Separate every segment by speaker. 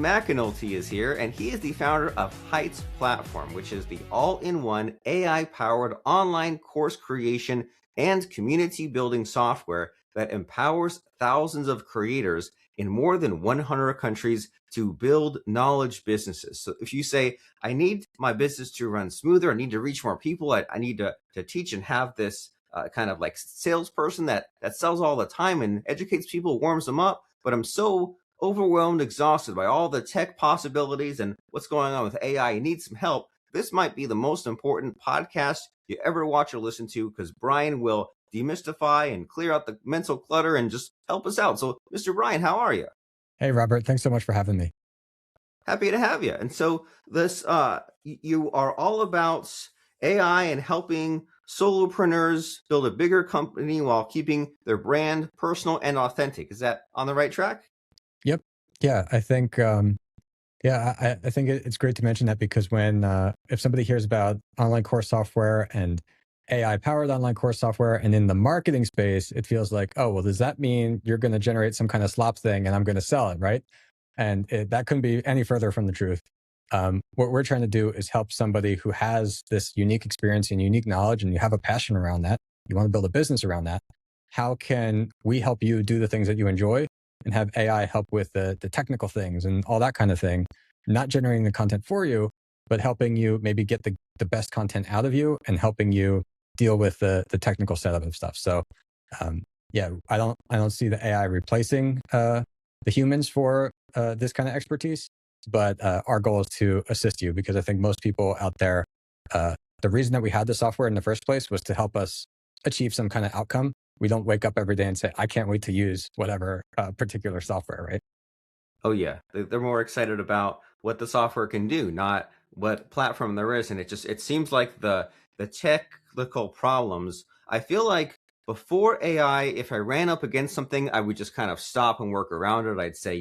Speaker 1: Bryan McAnulty is here, and he is the founder of Heights Platform, which is the all-in-one AI-powered online course creation and community building software that empowers thousands of creators in more than 100 countries to build knowledge businesses. So if you say, I need my business to run smoother, I need to reach more people, I need to teach and have this kind of like salesperson that sells all the time and educates people, warms them up, but I'm so overwhelmed, exhausted by all the tech possibilities and what's going on with AI, you need some help. This might be the most important podcast you ever watch or listen to, because Bryan will demystify and clear out the mental clutter and just help us out. So, Mr. Bryan, how are you?
Speaker 2: Hey, Robert, thanks so much for having me.
Speaker 1: Happy to have you. And so this, you are all about AI and helping solopreneurs build a bigger company while keeping their brand personal and authentic. Is that on the right track?
Speaker 2: Yep. Yeah, I think, I think it's great to mention that, because when, if somebody hears about online course software and AI powered online course software, and in the marketing space, it feels like, oh, well, does that mean you're going to generate some kind of slop thing and I'm going to sell it, right? And that couldn't be any further from the truth. What we're trying to do is help somebody who has this unique experience and unique knowledge, and you have a passion around that. You want to build a business around that. How can we help you do the things that you enjoy and have AI help with the technical things and all that kind of thing? Not generating the content for you, but helping you maybe get the best content out of you and helping you deal with the technical setup of stuff. So, I don't see the AI replacing the humans for this kind of expertise, but our goal is to assist you, because I think most people out there, the reason that we had the software in the first place was to help us achieve some kind of outcome. We don't wake up every day and say, I can't wait to use whatever particular software, right?
Speaker 1: Oh yeah, they're more excited about what the software can do, not what platform there is. And it seems like the technical problems, I feel like before AI, if I ran up against something, I would just kind of stop and work around it. I'd say,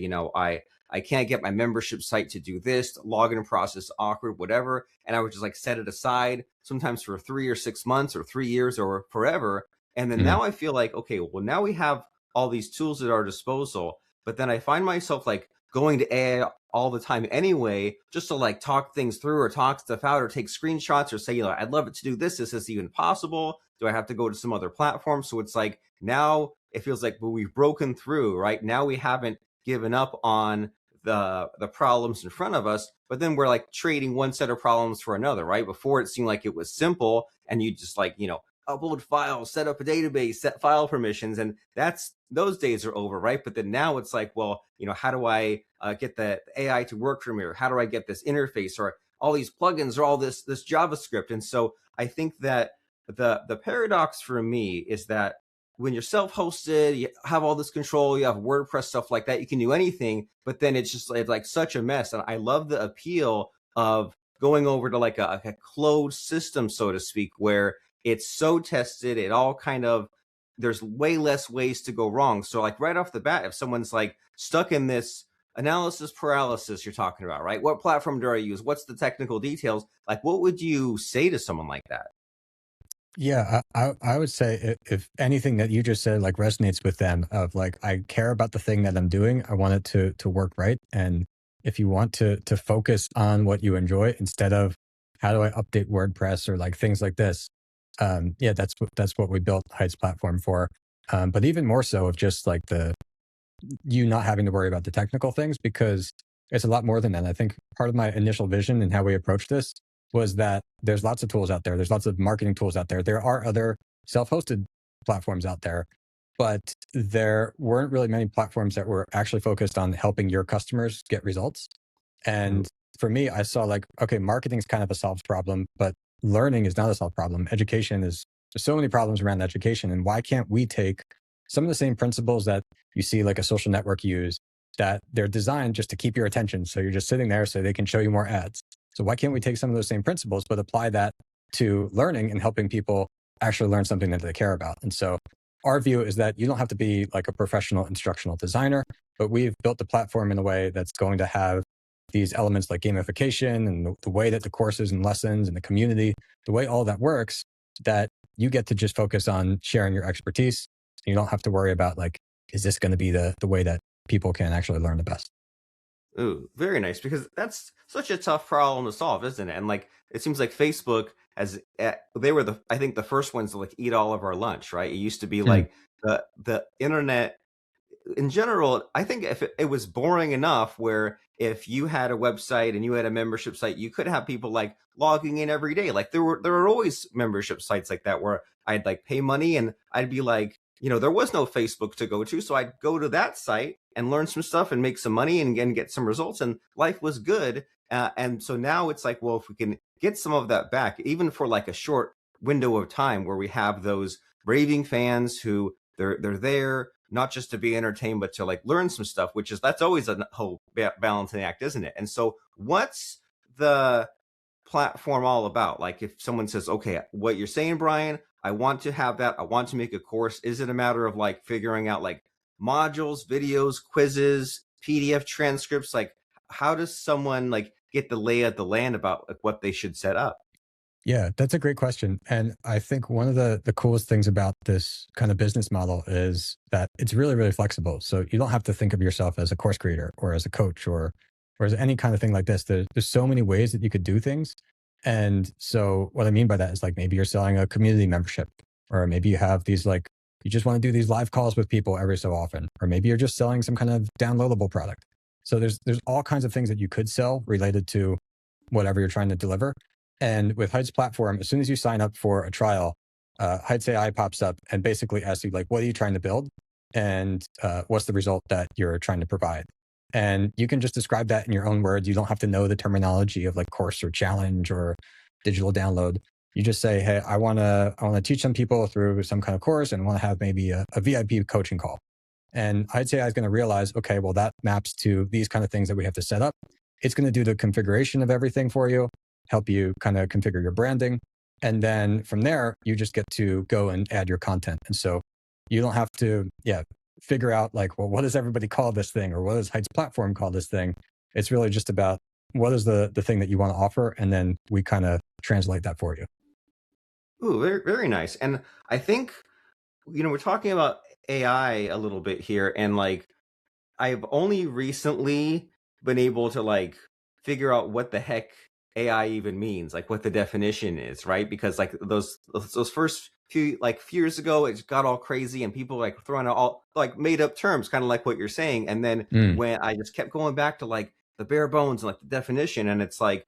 Speaker 1: I can't get my membership site to do this, the login process awkward, whatever. And I would just like set it aside, sometimes for 3 or 6 months or 3 years or forever. And then now I feel like, okay, well, now we have all these tools at our disposal, but then I find myself like going to AI all the time anyway, just to like talk things through or talk stuff out or take screenshots or say, I'd love it to do this. Is this even possible? Do I have to go to some other platform? So it's like, now it feels like, well, we've broken through, right? Now we haven't given up on the problems in front of us, but then we're like trading one set of problems for another, right? Before it seemed like it was simple and you just like, upload files, set up a database, set file permissions, and those days are over, right? But then now it's like, well, how do I get the AI to work for me, or how do I get this interface, or all these plugins, or all this JavaScript? And so I think that the paradox for me is that when you're self-hosted, you have all this control, you have WordPress, stuff like that, you can do anything, but then it's like such a mess. And I love the appeal of going over to like a closed system, so to speak, where it's so tested, it all kind of, there's way less ways to go wrong. So like right off the bat, if someone's like stuck in this analysis paralysis you're talking about, right? What platform do I use? What's the technical details? Like, what would you say to someone like that?
Speaker 2: Yeah, I would say if anything that you just said like resonates with them, of like, I care about the thing that I'm doing, I want it to work right. And if you want to focus on what you enjoy instead of how do I update WordPress or like things like this, that's what we built Heights Platform for. But even more so of just like you not having to worry about the technical things, because it's a lot more than that. I think part of my initial vision and how we approached this was that there's lots of tools out there. There's lots of marketing tools out there. There are other self-hosted platforms out there, but there weren't really many platforms that were actually focused on helping your customers get results. And for me, I saw like, okay, marketing is kind of a solved problem, but learning is not a solved problem. There's so many problems around education. And why can't we take some of the same principles that you see like a social network use, that they're designed just to keep your attention. So you're just sitting there so they can show you more ads. So why can't we take some of those same principles, but apply that to learning and helping people actually learn something that they care about? And so our view is that you don't have to be like a professional instructional designer, but we've built the platform in a way that's going to have these elements like gamification and the way that the courses and lessons and the community, the way all that works, that you get to just focus on sharing your expertise. You don't have to worry about like, is this going to be the way that people can actually learn the best?
Speaker 1: Ooh, very nice, because that's such a tough problem to solve, isn't it? And like it seems like Facebook has they were the I think the first ones to like eat all of our lunch, right? It used to be
Speaker 2: Mm,
Speaker 1: like the internet in general. I think if it was boring enough where if you had a website and you had a membership site, you could have people like logging in every day. Like there were always membership sites like that where I'd like pay money and I'd be like, there was no Facebook to go to, so I'd go to that site and learn some stuff and make some money and get some results, and life was good. And so now it's like, well, if we can get some of that back, even for like a short window of time where we have those raving fans who they're there not just to be entertained, but to like learn some stuff, that's always a whole balancing act, isn't it? And so what's the platform all about? Like if someone says, okay, what you're saying, Bryan, I want to have that, I want to make a course. Is it a matter of like figuring out like modules, videos, quizzes, PDF transcripts? Like how does someone like get the lay of the land about like what they should set up?
Speaker 2: yeah, that's a great question. And I think one of the coolest things about this kind of business model is that it's really, really flexible. So you don't have to think of yourself as a course creator or as a coach or as any kind of thing like this. There's so many ways that you could do things. And so what I mean by that is like maybe you're selling a community membership, or maybe you have these like you just want to do these live calls with people every so often, or maybe you're just selling some kind of downloadable product. So there's all kinds of things that you could sell related to whatever you're trying to deliver. And with Heights platform, as soon as you sign up for a trial, Heights AI pops up and basically asks you like, what are you trying to build? And what's the result that you're trying to provide? And you can just describe that in your own words. You don't have to know the terminology of like course or challenge or digital download. You just say, hey, I want to teach some people through some kind of course and want to have maybe a VIP coaching call. And I'd say I was going to realize, okay, well, that maps to these kind of things that we have to set up. It's going to do the configuration of everything for you, help you kind of configure your branding. And then from there, you just get to go and add your content. And so you don't have to, figure out like, well, what does everybody call this thing? Or what does Heights platform call this thing? It's really just about what is the thing that you want to offer. And then we kind of translate that for you.
Speaker 1: Ooh, very, very nice. And I think, we're talking about AI a little bit here, and like I've only recently been able to like figure out what the heck AI even means, like what the definition is, right? Because like those first few years ago, it got all crazy and people like throwing out all like made up terms, kind of like what you're saying. And then
Speaker 2: Mm.
Speaker 1: when I just kept going back to like the bare bones and like the definition, and it's like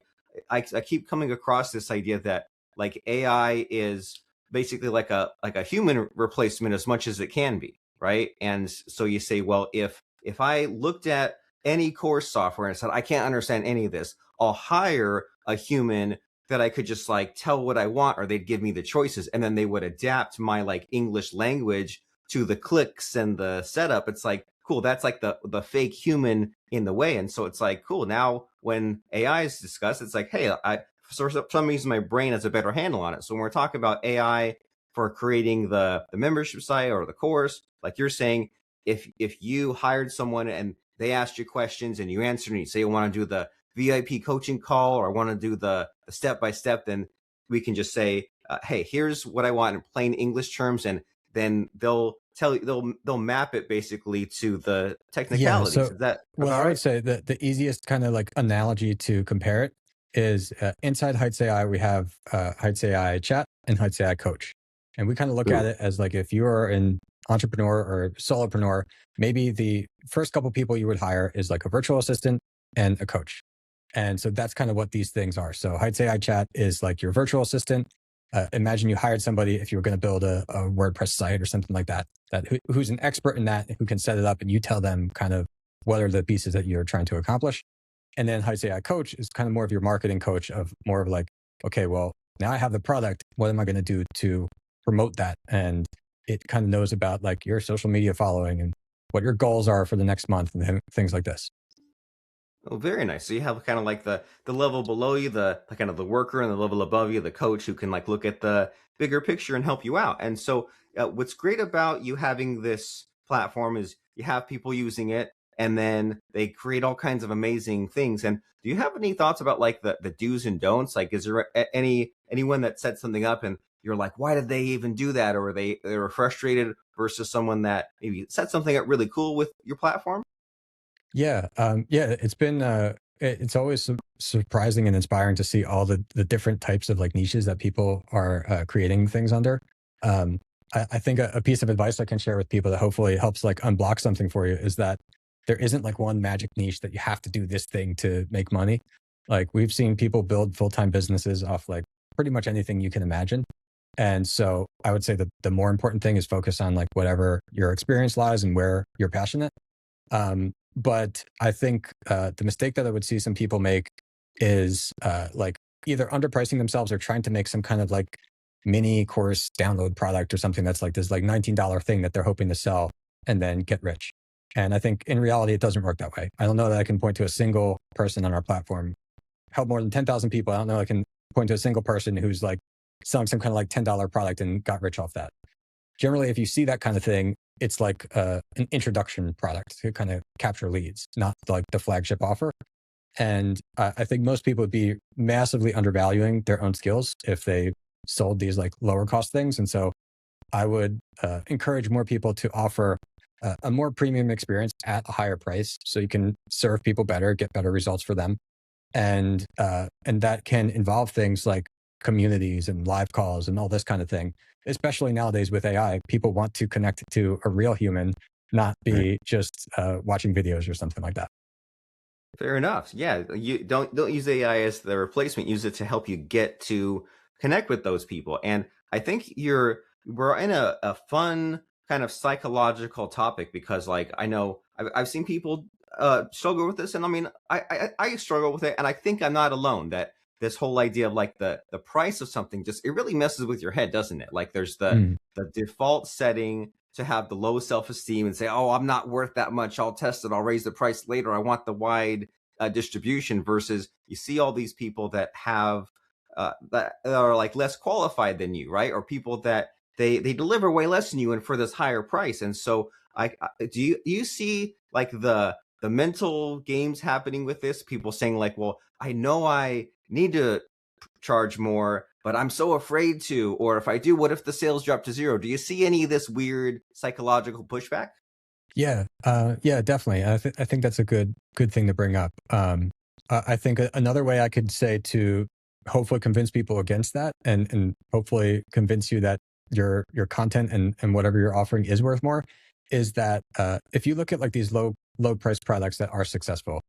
Speaker 1: I keep coming across this idea that like AI is basically like a human replacement as much as it can be, right? And so you say, well, if I looked at any course software and said, I can't understand any of this, I'll hire a human that I could just like tell what I want, or they'd give me the choices, and then they would adapt my like English language to the clicks and the setup. It's like, cool, that's like the fake human in the way. And so it's like, cool, now when AI is discussed, it's like, hey, for some reason my brain has a better handle on it. So when we're talking about AI for creating the membership site or the course, like you're saying, if you hired someone and they asked you questions and you answered and you say, I want to do the VIP coaching call, or I want to do the step by step, then we can just say, hey, here's what I want in plain English terms, and then they'll tell you, they'll map it basically to the
Speaker 2: Yeah.
Speaker 1: technicalities.
Speaker 2: So,
Speaker 1: Is that
Speaker 2: well,
Speaker 1: about
Speaker 2: I would
Speaker 1: right?
Speaker 2: say that the easiest kind of like analogy to compare it is inside Heights AI, we have Heights AI chat and Heights AI coach. And we kind of look at
Speaker 1: Ooh.
Speaker 2: it as like if you are an entrepreneur or solopreneur, maybe the first couple people you would hire is like a virtual assistant and a coach. And so that's kind of what these things are. So Heights AI chat is like your virtual assistant. Imagine you hired somebody if you were going to build a WordPress site or something like that, who's an expert in that, who can set it up, and you tell them kind of what are the pieces that you're trying to accomplish. And then Heights AI coach is kind of more of your marketing coach, of more of like, okay, well, now I have the product. What am I going to do to promote that? And it kind of knows about like your social media following and what your goals are for the next month and things like this.
Speaker 1: Oh, very nice. So you have kind of like the level below you, the kind of the worker, and the level above you, the coach, who can like look at the bigger picture and help you out. And so, what's great about you having this platform is you have people using it, and then they create all kinds of amazing things. And do you have any thoughts about like the do's and don'ts? Like, is there anyone that set something up and you're like, why did they even do that? Or they were frustrated versus someone that maybe set something up really cool with your platform?
Speaker 2: Yeah, yeah, it's been it's always surprising and inspiring to see all the different types of like niches that people are creating things under. Um, I think a piece of advice I can share with people that hopefully helps like unblock something for you is that there isn't like one magic niche that you have to do this thing to make money. Like we've seen people build full-time businesses off like pretty much anything you can imagine. And so I would say that the more important thing is focus on like whatever your experience lies and where you're passionate. But I think the mistake that I would see some people make is like either underpricing themselves or trying to make some kind of like mini course download product or something that's like this like $19 thing that they're hoping to sell and then get rich. And I think in reality, it doesn't work that way. I don't know that I can point to a single person on our platform, helped more than 10,000 people. I don't know I can point to a single person who's like selling some kind of like $10 product and got rich off that. Generally, if you see that kind of thing, it's like an introduction product to kind of capture leads, not like the flagship offer. And I think most people would be massively undervaluing their own skills if they sold these like lower cost things. And so I would encourage more people to offer a more premium experience at a higher price so you can serve people better, get better results for them. And that can involve things like communities and live calls and all this kind of thing. Especially nowadays with AI, people want to connect to a real human, not
Speaker 1: Right.
Speaker 2: be just watching videos or something like that.
Speaker 1: Fair enough. Yeah, you don't use AI as the replacement. Use it to help you get to connect with those people. And I think we're in a fun kind of psychological topic because, like, I know I've seen people struggle with this, and I mean, I struggle with it, and I think I'm not alone. That this whole idea of like the price of something just it really messes with your head, doesn't it? Like, there's
Speaker 2: Mm.
Speaker 1: the default setting to have the low self-esteem and say, oh, I'm not worth that much. I'll test it. I'll raise the price later. I want the wide distribution versus you see all these people that have that are like less qualified than you, right? Or people that they deliver way less than you and for this higher price. And so I do you see like the mental games happening with this? People saying like, well, I know I need to charge more, but I'm so afraid to. Or if I do, what if the sales drop to zero? Do you see any of this weird psychological pushback?
Speaker 2: Yeah, yeah, definitely. I think that's a good thing to bring up. I think another way I could say to hopefully convince people against that, and hopefully convince you that your content and whatever you're offering is worth more, is that if you look at like these low price products that are successful,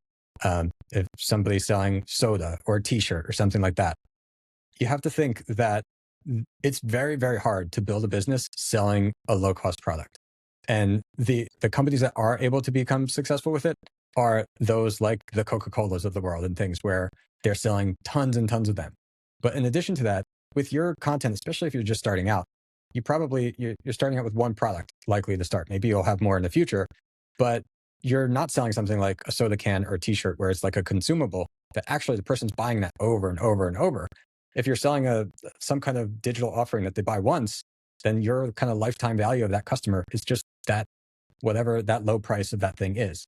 Speaker 2: if somebody's selling soda or a T-shirt or something like that, you have to think that it's very hard to build a business selling a low cost product. And the companies that are able to become successful with it are those like the Coca-Colas of the world and things where they're selling tons and tons of them. But in addition to that, with your content, especially if you're just starting out, you're starting out with one product likely to start. Maybe you'll have more in the future, but you're not selling something like a soda can or a t-shirt where it's like a consumable that actually the person's buying that over and over and over. If you're selling some kind of digital offering that they buy once, then your kind of lifetime value of that customer is just that whatever that low price of that thing is.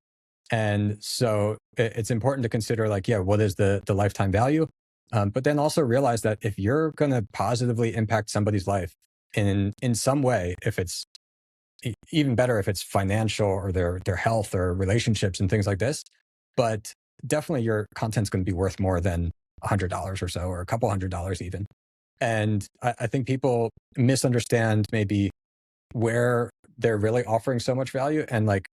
Speaker 2: And so it's important to consider like, yeah, what is the lifetime value? But then also realize that if you're going to positively impact somebody's life in some way, if it's even better if it's financial or their health or relationships and things like this, but definitely your content's going to be worth more than $100 or so, or a couple $100 even. And I think people misunderstand maybe where they're really offering so much value. And like,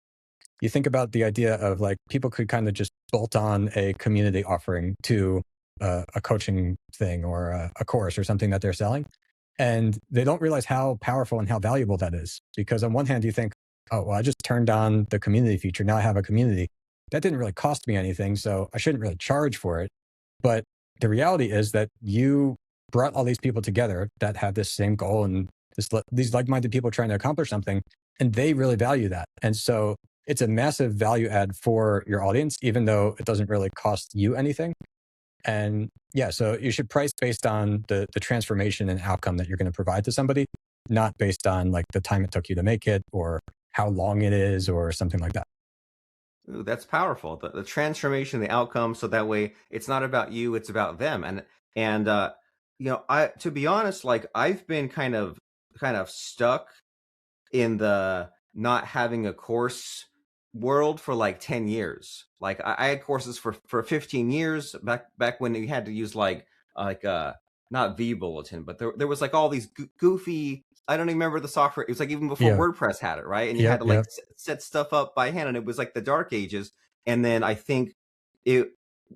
Speaker 2: you think about the idea of like people could kind of just bolt on a community offering to a coaching thing or a course or something that they're selling. And they don't realize how powerful and how valuable that is. Because on one hand, you think, oh, well, I just turned on the community feature. Now I have a community. That didn't really cost me anything. So I shouldn't really charge for it. But the reality is that you brought all these people together that have this same goal and these like-minded people trying to accomplish something, and they really value that. And so it's a massive value add for your audience, even though it doesn't really cost you anything. And yeah, so you should price based on the transformation and outcome that you're going to provide to somebody, not based on like the time it took you to make it or how long it is or something like that.
Speaker 1: Ooh, that's powerful. The transformation, the outcome, so that way it's not about you, it's about them. And I to be honest, like I've been kind of stuck in the not having a course world for like 10 years. Like I had courses for 15 years back when you had to use like not vBulletin, but there was like all these goofy, I don't even remember the software. It was like even before
Speaker 2: Yeah.
Speaker 1: WordPress had it, right? And you had
Speaker 2: Yep.
Speaker 1: to like
Speaker 2: Yep.
Speaker 1: set stuff up by hand, and it was like the dark ages. And then I think it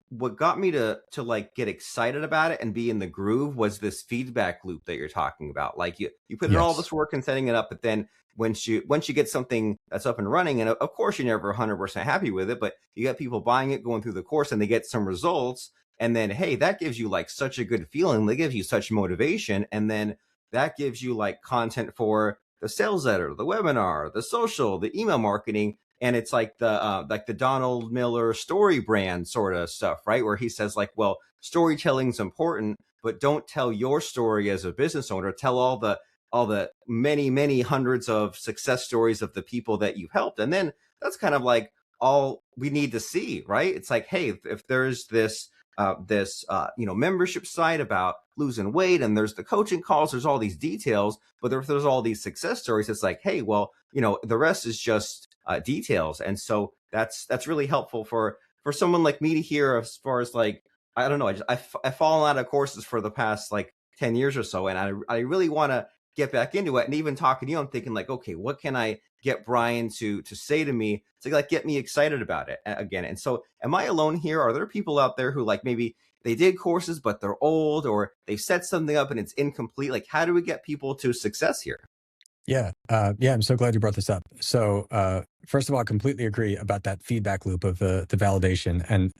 Speaker 1: what got me to like get excited about it and be in the groove was this feedback loop that you're talking about. Like you put in all
Speaker 2: Yes.
Speaker 1: this work in setting it up, but then once you get something that's up and running, and of course you're never 100% happy with it, but you get people buying it, going through the course, and they get some results, and then hey, that gives you like such a good feeling, that gives you such motivation, and then that gives you like content for the sales letter, the webinar, the social, the email marketing. And it's like the Donald Miller story brand sort of stuff, right? Where he says like, well, storytelling's important, but don't tell your story as a business owner. Tell all the many hundreds of success stories of the people that you've helped. And then that's kind of like all we need to see, right? It's like, hey, if there's this membership site about losing weight, and there's the coaching calls, there's all these details, but if there's all these success stories, it's like, hey, well, the rest is just details. And so that's really helpful for someone like me to hear, as far as like, I don't know, I've fallen out of courses for the past like 10 years or so, and I really want to get back into it. And even talking to you, I'm thinking like, okay, what can I get Bryan to say to me to like get me excited about it again? And so am I alone here? Are there people out there who like maybe they did courses but they're old, or they set something up and it's incomplete? Like, how do we get people to success here?
Speaker 2: Yeah. Yeah. I'm so glad you brought this up. So, first of all, I completely agree about that feedback loop of the validation. And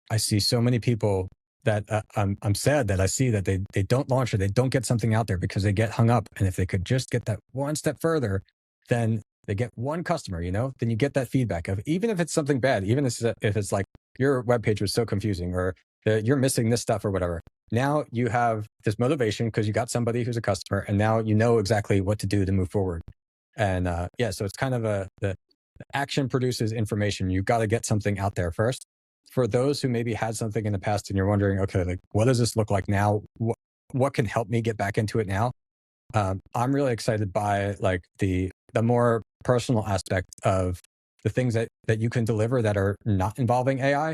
Speaker 2: I see so many people that I'm sad that I see that they don't launch, or they don't get something out there because they get hung up. And if they could just get that one step further, then they get one customer, then you get that feedback of, even if it's something bad, even if it's like your webpage was so confusing, or you're missing this stuff or whatever. Now you have this motivation because you got somebody who's a customer, and now you know exactly what to do to move forward. And yeah, so it's kind of the action produces information. You've got to get something out there first. For those who maybe had something in the past and you're wondering, okay, like, what does this look like now? What can help me get back into it now? I'm really excited by like the more personal aspect of the things that you can deliver that are not involving AI.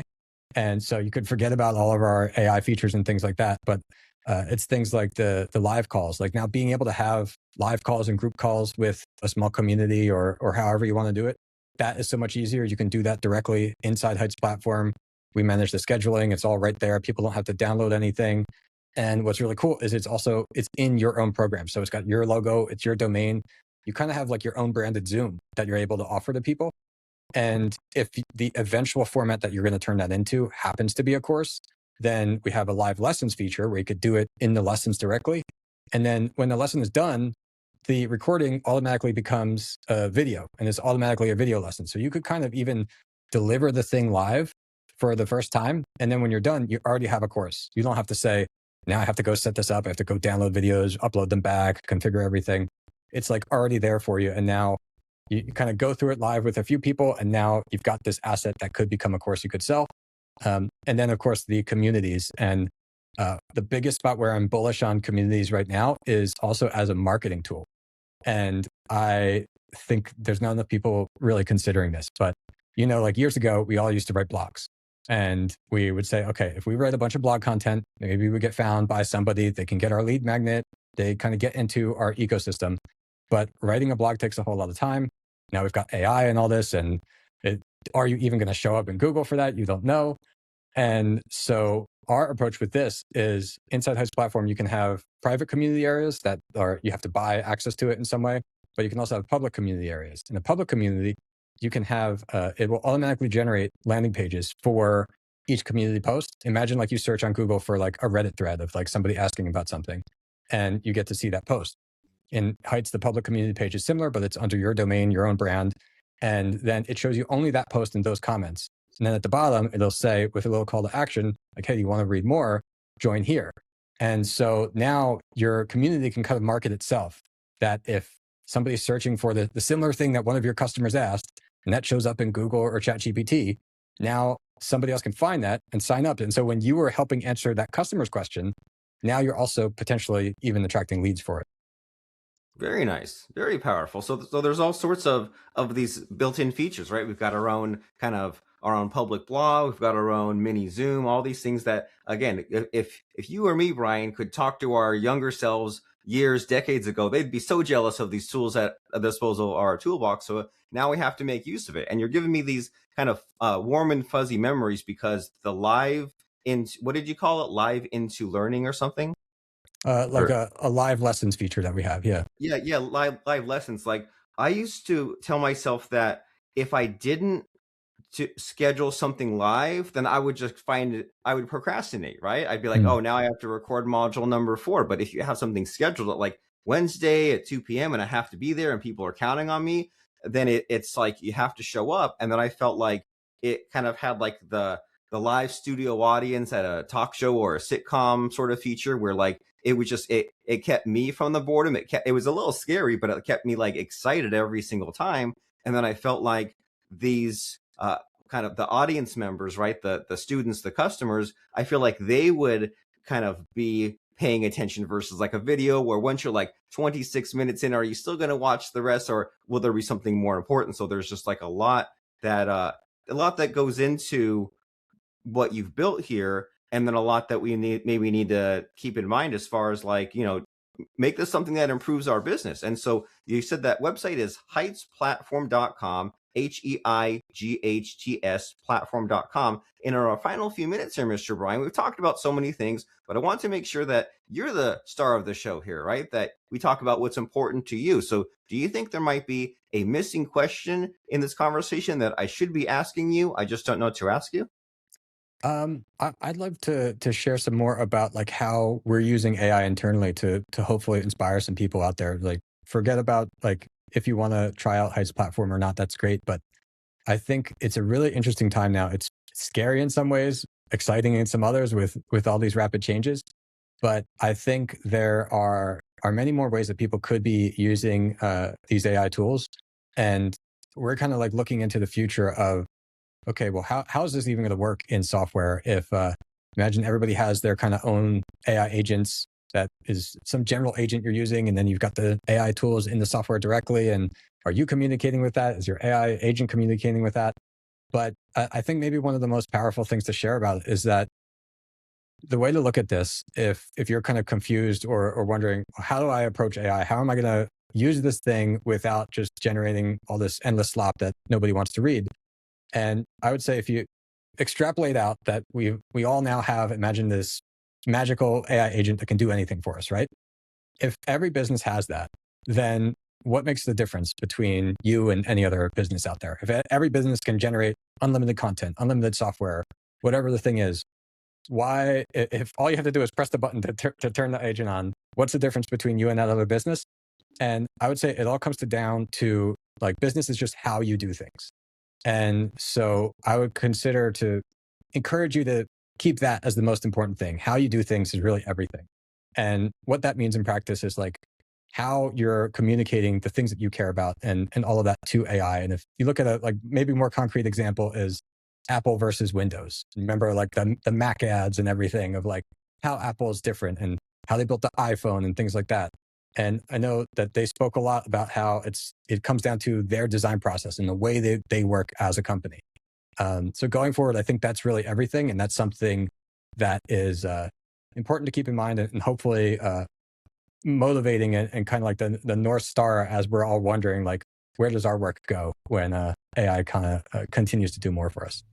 Speaker 2: And so you could forget about all of our AI features and things like that. But it's things like the live calls, like now being able to have live calls and group calls with a small community, or however you want to do it. That is so much easier. You can do that directly inside Heights platform. We manage the scheduling. It's all right there. People don't have to download anything. And what's really cool is it's in your own program. So it's got your logo, it's your domain. You kind of have like your own branded Zoom that you're able to offer to people. And if the eventual format that you're going to turn that into happens to be a course, then we have a live lessons feature where you could do it in the lessons directly. And then when the lesson is done, the recording automatically becomes a video, and it's automatically a video lesson. So you could kind of even deliver the thing live for the first time. And then when you're done, you already have a course. You don't have to say, now I have to go set this up. I have to go download videos, upload them back, configure everything. It's like already there for you. And now you kind of go through it live with a few people, and now you've got this asset that could become a course you could sell. And then, of course, the communities. And the biggest spot where I'm bullish on communities right now is also as a marketing tool. And I think there's not enough people really considering this. But, like years ago, we all used to write blogs. And we would say, okay, if we write a bunch of blog content, maybe we get found by somebody, they can get our lead magnet, they kind of get into our ecosystem. But writing a blog takes a whole lot of time. Now we've got AI and all this, and are you even going to show up in Google for that? You don't know. And so our approach with this is inside Heights platform, you can have private community areas that you have to buy access to it in some way, but you can also have public community areas. In a public community, you can have, it will automatically generate landing pages for each community post. Imagine like you search on Google for like a Reddit thread of like somebody asking about something, and you get to see that post. In Heights, the public community page is similar, but it's under your domain, your own brand. And then it shows you only that post and those comments. And then at the bottom, it'll say with a little call to action, like, hey, do you want to read more? Join here. And so now your community can kind of market itself, that if somebody's searching for the similar thing that one of your customers asked, and that shows up in Google or ChatGPT, now somebody else can find that and sign up. And so when you were helping answer that customer's question, now you're also potentially even attracting leads for it.
Speaker 1: Very nice, very powerful. So there's all sorts of these built-in features, right? We've got our own kind of our own public blog, we've got our own mini Zoom, all these things that, again, if you or me, Bryan, could talk to our younger selves years, decades ago, they'd be so jealous of these tools at the disposal of our toolbox. So now we have to make use of it. And you're giving me these kind of warm and fuzzy memories because the live in what did you call it? Live into learning or something?
Speaker 2: Like a live lessons feature that we have. Yeah.
Speaker 1: Yeah, live lessons. Like I used to tell myself that if I didn't to schedule something live, then I would just find it, I would procrastinate, right? I'd be like,
Speaker 2: Mm.
Speaker 1: oh, now I have to record module number 4. But if you have something scheduled at like Wednesday at 2 p.m. and I have to be there and people are counting on me, then it's like you have to show up. And then I felt like it kind of had like the live studio audience at a talk show or a sitcom sort of feature where like it was just it kept me from the boredom. It was a little scary, but it kept me like excited every single time. And then I felt like these kind of the audience members, right? The students, the customers, I feel like they would kind of be paying attention versus like a video where once you're like 26 minutes in, are you still going to watch the rest or will there be something more important? So there's just like a lot that goes into what you've built here, and then a lot that we need to keep in mind as far as like, make this something that improves our business. And so you said that website is heightsplatform.com, HEIGHTS platform.com. In our final few minutes here, Mr. Bryan, we've talked about so many things, but I want to make sure that you're the star of the show here, right? That we talk about what's important to you. So do you think there might be a missing question in this conversation that I should be asking you? I just don't know to ask you.
Speaker 2: I'd love to share some more about like how we're using AI internally to hopefully inspire some people out there. Like, forget about like if you want to try out Height's platform or not, that's great. But I think it's a really interesting time now. It's scary in some ways, exciting in some others with all these rapid changes. But I think there are many more ways that people could be using these AI tools, and we're kind of like looking into the future of okay, well, how is this even going to work in software if imagine everybody has their kind of own AI agents that is some general agent you're using, and then you've got the AI tools in the software directly. And are you communicating with that? Is your AI agent communicating with that? But I think maybe one of the most powerful things to share about it is that the way to look at this, if you're kind of confused or wondering, how do I approach AI? How am I going to use this thing without just generating all this endless slop that nobody wants to read? And I would say if you extrapolate out that we all now have, imagine this magical AI agent that can do anything for us, right? If every business has that, then what makes the difference between you and any other business out there? If every business can generate unlimited content, unlimited software, whatever the thing is, why, if all you have to do is press the button to turn the agent on, what's the difference between you and that other business? And I would say it all comes down to like business is just how you do things. And so I would consider to encourage you to keep that as the most important thing. How you do things is really everything. And what that means in practice is like how you're communicating the things that you care about and all of that to AI. And if you look at a like maybe more concrete example is Apple versus Windows. Remember like the Mac ads and everything of like how Apple is different and how they built the iPhone and things like that. And I know that they spoke a lot about how it comes down to their design process and the way they work as a company. So going forward, I think that's really everything. And that's something that is important to keep in mind and hopefully motivating and kind of like the North Star as we're all wondering, like, where does our work go when AI kind of continues to do more for us?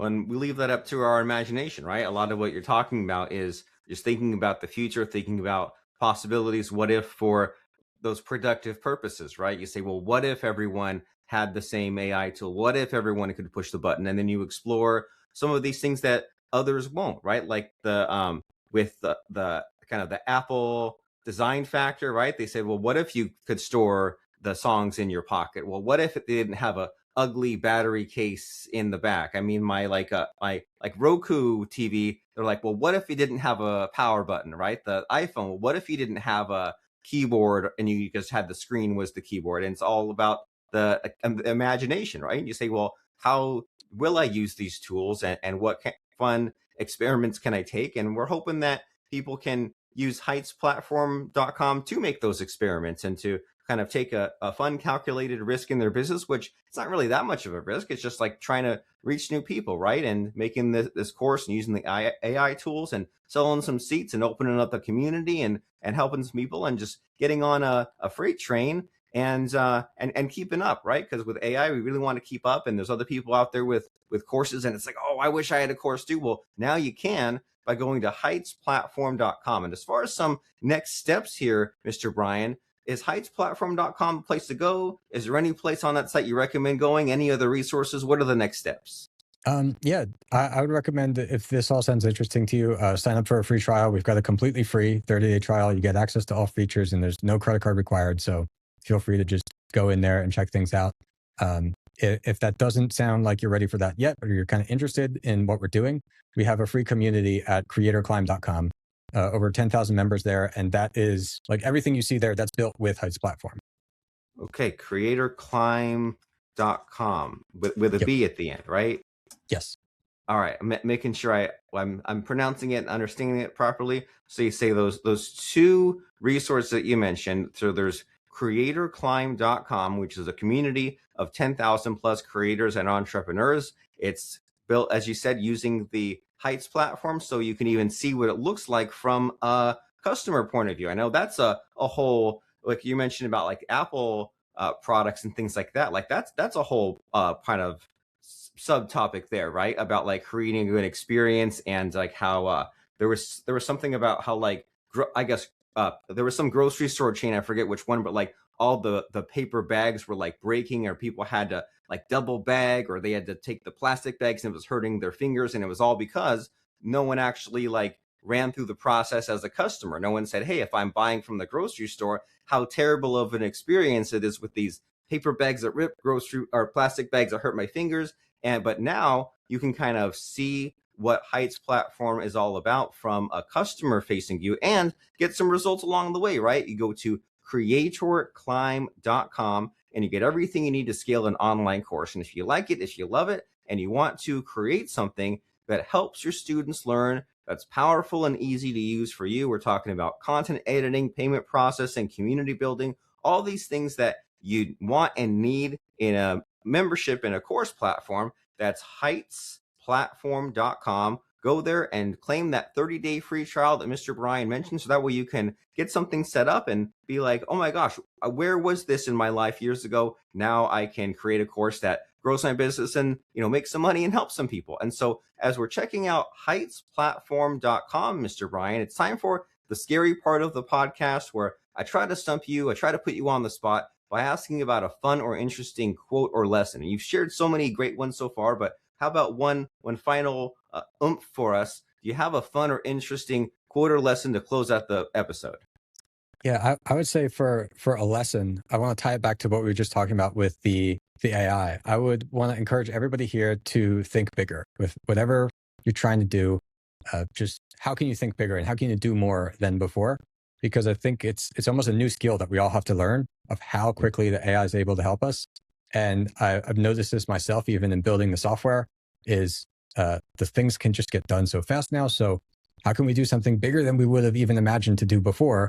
Speaker 1: And we leave that up to our imagination, right? A lot of what you're talking about is just thinking about the future, thinking about possibilities. What if for those productive purposes, right? You say, well, what if everyone had the same AI tool? What if everyone could push the button? And then you explore some of these things that others won't, right? Like with the kind of the Apple design factor, right? They said, well, what if you could store the songs in your pocket? Well, what if it didn't have a ugly battery case in the back? I mean, my like Roku TV, they're like, well, what if you didn't have a power button, right? The iPhone, well, what if you didn't have a keyboard and you just had the screen was the keyboard? And it's all about the imagination, right? And you say, well, how will I use these tools and what fun experiments can I take? And we're hoping that people can use heightsplatform.com to make those experiments and to kind of take a fun calculated risk in their business, which it's not really that much of a risk. It's just like trying to reach new people, right? And making this course and using the AI tools and selling some seats and opening up a community and helping some people and just getting on a freight train and keeping up, right? Because with AI, we really want to keep up, and there's other people out there with courses, and it's like, oh, I wish I had a course too. Well, now you can by going to heightsplatform.com. And as far as some next steps here, Mr. Bryan, is heightsplatform.com the place to go? Is there any place on that site you recommend going? Any other resources? What are the next steps?
Speaker 2: Yeah, I would recommend that if this all sounds interesting to you, sign up for a free trial. We've got a completely free 30-day trial. You get access to all features, and there's no credit card required. So feel free to just go in there and check things out. If that doesn't sound like you're ready for that yet, or you're kind of interested in what we're doing, we have a free community at CreatorClimb.com. Over 10,000 members there, and that is like everything you see there, that's built with Heights Platform.
Speaker 1: Okay, CreatorClimb.com with a B at the end, right?
Speaker 2: Yes.
Speaker 1: All right, I'm making sure I'm pronouncing it and understanding it properly. So you say those two resources that you mentioned. So there's CreatorClimb.com, which is a community of 10,000 plus creators and entrepreneurs. It's built, as you said, using the Heights platform, so you can even see what it looks like from a customer point of view. I know that's a whole, like you mentioned about like Apple products and things like that. Like that's a whole kind of subtopic there, right? About like creating a good experience and like how there was something about how like I guess there was some grocery store chain, I forget which one, but like all the paper bags were like breaking, or people had to like double bag, or they had to take the plastic bags and it was hurting their fingers. And it was all because no one actually like ran through the process as a customer. No one said, hey, if I'm buying from the grocery store, how terrible of an experience it is with these paper bags that rip, grocery or plastic bags that hurt my fingers. But now you can kind of see what Heights platform is all about from a customer facing view and get some results along the way, right? You go to CreatorClimb.com and you get everything you need to scale an online course. And if you like it, if you love it, and you want to create something that helps your students learn, that's powerful and easy to use for you, we're talking about content editing, payment processing, community building, all these things that you want and need in a membership in a course platform. That's heightsplatform.com. Go there and claim that 30-day free trial that Mr. Bryan mentioned, so that way you can get something set up and be like, oh my gosh, where was this in my life years ago? Now I can create a course that grows my business and, you know, make some money and help some people. And so as we're checking out heightsplatform.com, Mr. Bryan, it's time for the scary part of the podcast where I try to stump you, I try to put you on the spot by asking about a fun or interesting quote or lesson. And you've shared so many great ones so far, but how about one final oomph for us? Do you have a fun or interesting quote or lesson to close out the episode?
Speaker 2: Yeah, I would say for a lesson, I want to tie it back to what we were just talking about with the AI. I would want to encourage everybody here to think bigger with whatever you're trying to do. Just how can you think bigger and how can you do more than before? Because I think it's almost a new skill that we all have to learn of how quickly the AI is able to help us. And I've noticed this myself, even in building the software, is the things can just get done so fast now. So how can we do something bigger than we would have even imagined to do before?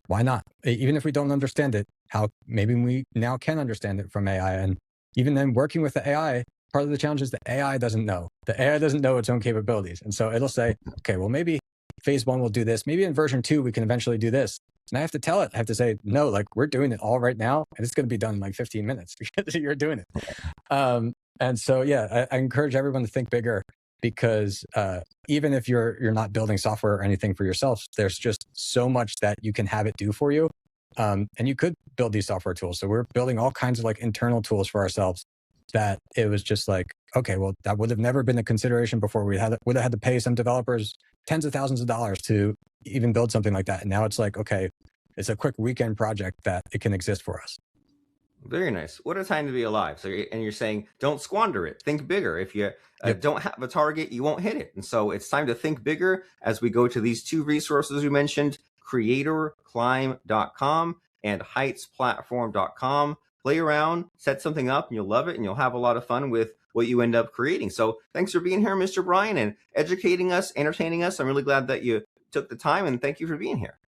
Speaker 2: Why not? Even if we don't understand it, how maybe we now can understand it from AI. And even then, working with the AI, part of the challenge is the AI doesn't know. The AI doesn't know its own capabilities. And so it'll say, okay, well, maybe phase 1 will do this. Maybe in version 2, we can eventually do this. And I have to tell it, I have to say, no, like we're doing it all right now. And it's going to be done in like 15 minutes because you're doing it. And so, yeah, I encourage everyone to think bigger, because even if you're not building software or anything for yourself, there's just so much that you can have it do for you. And you could build these software tools. So we're building all kinds of like internal tools for ourselves that it was just like, okay, well, that would have never been a consideration before. We would have had to pay some developers tens of thousands of dollars to even build something like that. And now it's like, okay, it's a quick weekend project that it can exist for us.
Speaker 1: Very nice. What a time to be alive. So, and you're saying, don't squander it. Think bigger. If you don't have a target, you won't hit it. And so it's time to think bigger as we go to these two resources we mentioned, CreatorClimb.com and heightsplatform.com. Play around, set something up, and you'll love it, and you'll have a lot of fun with what you end up creating. So thanks for being here, Mr. Bryan, and educating us, entertaining us. I'm really glad that you took the time, and thank you for being here.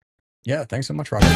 Speaker 2: Yeah, thanks so much, Robert.